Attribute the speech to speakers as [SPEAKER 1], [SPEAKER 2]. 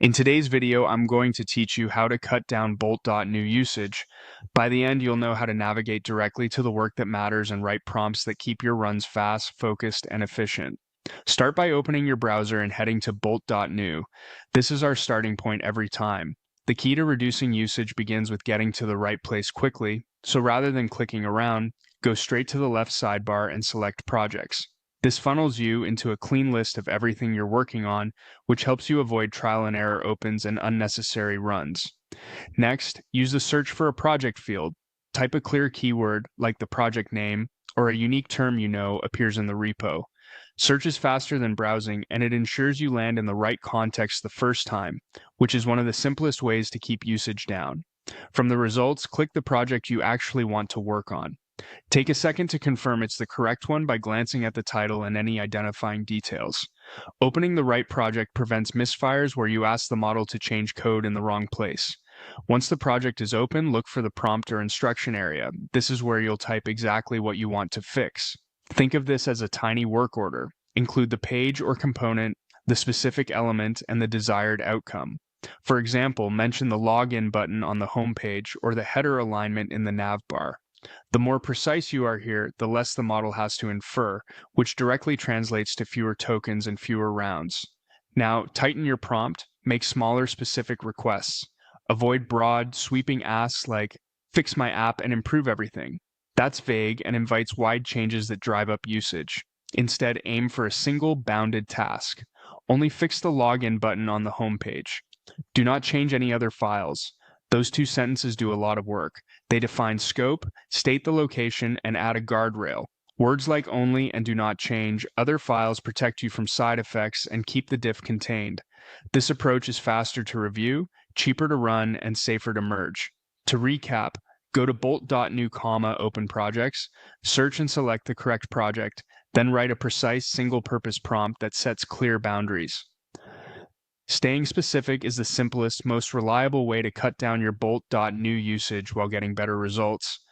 [SPEAKER 1] In today's video, I'm going to teach you how to cut down Bolt.new usage. By the end, you'll know how to navigate directly to the work that matters and write prompts that keep your runs fast, focused, and efficient. Start by opening your browser and heading to Bolt.new. This is our starting point every time. The key to reducing usage begins with getting to the right place quickly, so rather than clicking around, go straight to the left sidebar and select Projects. This funnels you into a clean list of everything you're working on, which helps you avoid trial and error opens and unnecessary runs. Next, use the search for a project field. Type a clear keyword like the project name or a unique term you know appears in the repo. Search is faster than browsing, and it ensures you land in the right context the first time, which is one of the simplest ways to keep usage down. From the results, click the project you actually want to work on. Take a second to confirm it's the correct one by glancing at the title and any identifying details. Opening the right project prevents misfires where you ask the model to change code in the wrong place. Once the project is open, look for the prompt or instruction area. This is where you'll type exactly what you want to fix. Think of this as a tiny work order. Include the page or component, the specific element, and the desired outcome. For example, mention the login button on the home page or the header alignment in the nav bar. The more precise you are here, the less the model has to infer, which directly translates to fewer tokens and fewer rounds. Now, tighten your prompt, make smaller specific requests. Avoid broad, sweeping asks like, fix my app and improve everything. That's vague and invites wide changes that drive up usage. Instead, aim for a single bounded task. Only fix the login button on the home page. Do not change any other files. Those two sentences do a lot of work. They define scope, state the location, and add a guardrail. Words like only and do not change other files protect you from side effects and keep the diff contained. This approach is faster to review, cheaper to run, and safer to merge. To recap, go to Bolt.new, open projects, search and select the correct project, then write a precise single-purpose prompt that sets clear boundaries. Staying specific is the simplest, most reliable way to cut down your Bolt.new usage while getting better results.